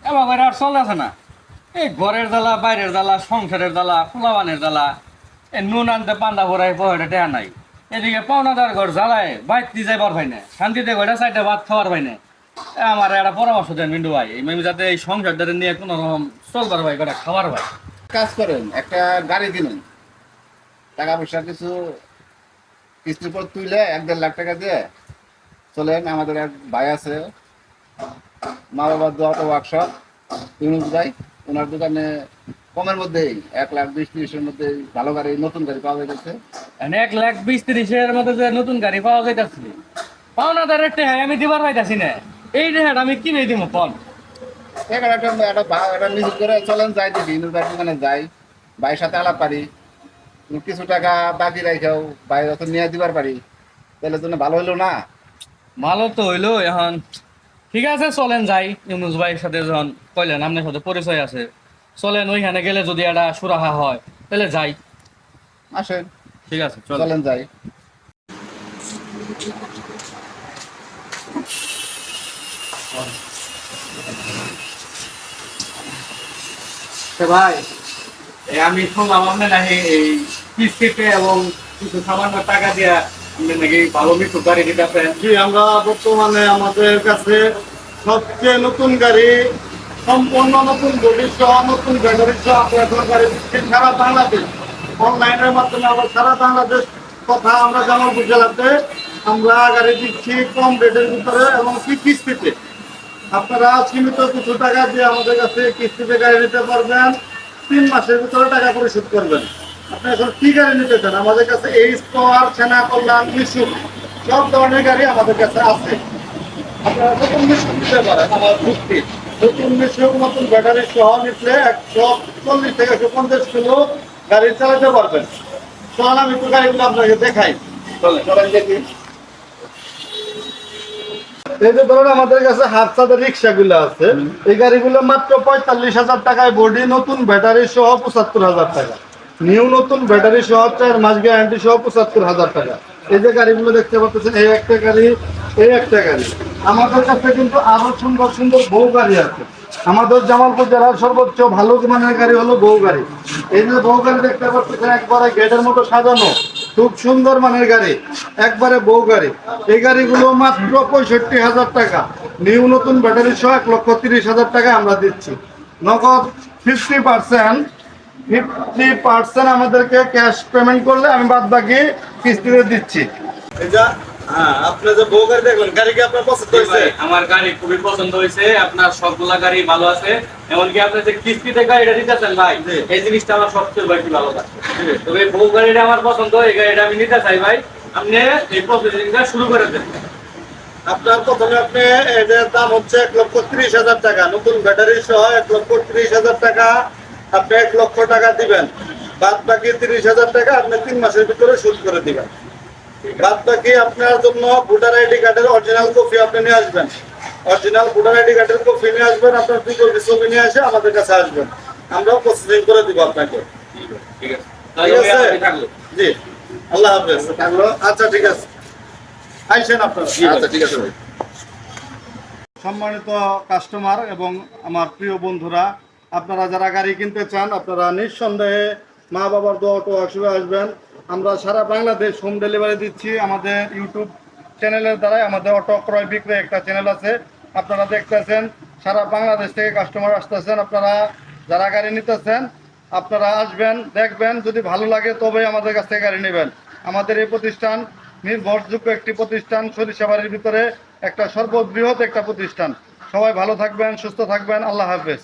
এবার করে আর চলতেছে না। এই ঘরের জ্বালা, বাইরের জ্বালা, সংসারের জ্বালা, ফুলাবানের জ্বালা, এই নুন আনতে পান্ডা ভরাই পয়টা টেয়া নাই। এদিকে পাওনাদার ঘর জ্বালায় বাইতে যাইবার ভাই না, শান্তিতে ঘরে চাইতে ভাত খাওয়ার ভাই না। আমার একটা পরামর্শ দেন মিন্টু ভাই, আমি যাতে এই সংসারটা নিয়ে কোনো রকম চলবার ভাই, কটা খাবার ভাই। কাজ করেন, একটা গাড়ি কিনুন, টাকা পয়সা কিছু কিস্তির পর তুইলে 1-1.5 লাখ টাকা দিয়ে চলেন। আমাদের এক ভাই আছে, মা বাবার দোয়াটা ওয়ার্কশপ, ইউনুস ভাই। ওনার দোকানে কমের মধ্যেই 1,20,30,000-এর মধ্যে ভালো গাড়ি, নতুন গাড়ি পাওয়া যাচ্ছে। 1,20,30,000-এর মধ্যে যে নতুন গাড়ি পাওয়া যাইতাছিল, পাওনাদারের টেহাই আমি দিবার পাইতাছি না। এই টেহাটা আমি কিনে দিব কন? এখানে একটা মিছিল করে চলেন, যাই দেখি ইউনুস ভাইয়ের দোকানে যাই, ভাইয়ের সাথে আলাপ পারি, কিছু টাকা বাকি রাখাও ভাই যত নিয়ে দিবার পারি, তাহলে জন্য ভালো হইলো না? ভালো তো হইলো এখন। ঠিক আছে চলেন যাই, ইউনুস ভাইয়ের সাথে যখন কইলেন আপনার সাথে পরিচয় আছে, চলেন ওইখানে গেলে যদি একটা সুরাহা হয় তাহলে যাই। আসেন, ঠিক আছে চলেন। চলেন যাই। ভাই আমি শুনলাম আপনি নাকি এই কিস্তিতে এবং কিছু সামান্য টাকা দিয়া আপনি নাকি ভালো মৃত্যু গাড়ি দিতেছেন। জি, আমরা বর্তমানে আমাদের কাছে সবচেয়ে নতুন গাড়ি, সম্পূর্ণ নতুন বডি সহ, নতুন ব্যাটারি সহ আমরা এখন গাড়ি দিচ্ছি সারা বাংলাদেশ। অনলাইনের মাধ্যমে আমরা সারা বাংলাদেশ কথা আমরা জামালপুর জেলাতে আমরা গাড়ি দিচ্ছি কম রেটের ভিতরে এবং কি কিস্তিতে। আপনারা সীমিত কিছু টাকা দিয়ে আমাদের কাছে কিস্তিতে গাড়ি নিতে পারবেন, 3 মাসের ভিতরে টাকা পরিশোধ করবেন। আপনি এখন কি গাড়ি নিতে চান? আমাদের কাছে এইচ পাওয়ার, সেনা কল্যাণ, মিশুক সব ধরনের গাড়ি আমাদের কাছে আছে। আপনারা নতুন মিশুক নিতে পারেন আমার যুক্তি। নতুন মিশুক নতুন ব্যাটারি সহ নিলে 140 থেকে 150 কিলো গাড়ি চালাতে পারবেন। চল আমি একটু গাড়িগুলো আপনাকে দেখাই। চলেন দেখি। এই যে ধরুন আমাদের কাছে হাত চাঁদের রিক্সাগুলো আছে, এই গাড়িগুলো মাত্র 45,000 টাকায় বডি, নতুন ব্যাটারি সহ 75,000 টাকা। নিউ নতুন ব্যাটারি সহ 4 মাস গ্যারান্টি সহ 75,000 টাকা। এই যে গাড়িগুলো দেখতে পাচ্ছেন, এই একটা গাড়ি, এই একটা গাড়ি। আমাদের কাছে কিন্তু আরো সুন্দর সুন্দর বউ গাড়ি আছে। আমাদের জামালপুর জেলার সর্বোচ্চ ভালো মানের গাড়ি হলো বউ গাড়ি। এই যে বউ গাড়ি দেখতে পাচ্ছেন, একবারে গেটের মতো সাজানো, খুব সুন্দর মানের গাড়ি, একবারে বউ গাড়ি। এই গাড়িগুলো মাত্র 65,000 টাকা, নিউ নতুন ব্যাটারি সহ 1,30,000 টাকা আমরা দিচ্ছি। নগদ 50% আমাদেরকে ক্যাশ পেমেন্ট করলে আমি বাদ বাকি কিস্তিতে দিচ্ছি। আপনি যে বউ গাড়ি দেখলেন, গাড়ি কি আপনার পছন্দ হয়েছে? আমার গাড়ি খুবই পছন্দ হয়েছে, আপনার সবগুলা গাড়ি ভালো আছে। এমনকি আপনি যে কিস্তিতে গাড়িটা দিতেছেন ভাই, এই জিনিসটা আমার সবচেয়ে বেশি ভালো লাগছে। তবে বউ গাড়িটা আমার পছন্দ, এই গাড়িটা আমি নিতে চাই ভাই। আপনি এই প্রসেসিংটা শুরু করে দেন। আপনার প্রথমে আপনি এদের দাম হচ্ছে 1,30,000 টাকা, নতুন ব্যাটারি সহ 1,30,000 টাকা। আপনি 1,00,000 টাকা দিবেন, বাদ বাকি 30,000 টাকা আপনি 3 মাসের ভিতরে শোধ করে দিবেন। বাদ বাকি আপনার জন্য ভোটার আইডি কার্ডের অরিজিনাল কপি আপনি নিয়ে আসবেন। অরিজিনাল ভোটার আইডি কার্ডের কপি নিয়ে আসবেন, আপনার 2 কপি ছবি নিয়ে এসে আমাদের কাছে আসবেন, আমরাও প্রসেসিং করে দিব আপনাকে। ঠিক আছে, ঠিক আছে? জি, আল্লাহ হাফেজ। থাকলো, আচ্ছা ঠিক আছে, আইসেন আপনারা। আচ্ছা ঠিক আছে ভাই। সম্মানিত কাস্টমার এবং আমার প্রিয় বন্ধুরা, আপনারা যারা গাড়ি কিনতে চান, আপনারা নিঃসন্দেহে মা বাবার দোয়া অটো ওয়ার্কশপে আসবেন। আমরা সারা বাংলাদেশ হোম ডেলিভারি দিচ্ছি। আমাদের ইউটিউব চ্যানেলের দ্বারাই আমাদের অটো ক্রয় বিক্রয় একটা চ্যানেল আছে, আপনারা দেখতেছেন। সারা বাংলাদেশ থেকে কাস্টমার আসতেছেন। আপনারা যারা গাড়ি নিতেছেন, আপনারা আসবেন, দেখবেন, যদি ভালো লাগে তবে আমাদের কাছ থেকে গাড়ি নেবেন। আমাদের এই প্রতিষ্ঠান নির্ভরযোগ্য একটি প্রতিষ্ঠান, সরিষাবাড়ির ভিতরে একটা সর্ববৃহৎ একটা প্রতিষ্ঠান। সবাই ভালো থাকবেন, সুস্থ থাকবেন, আল্লাহ হাফেজ।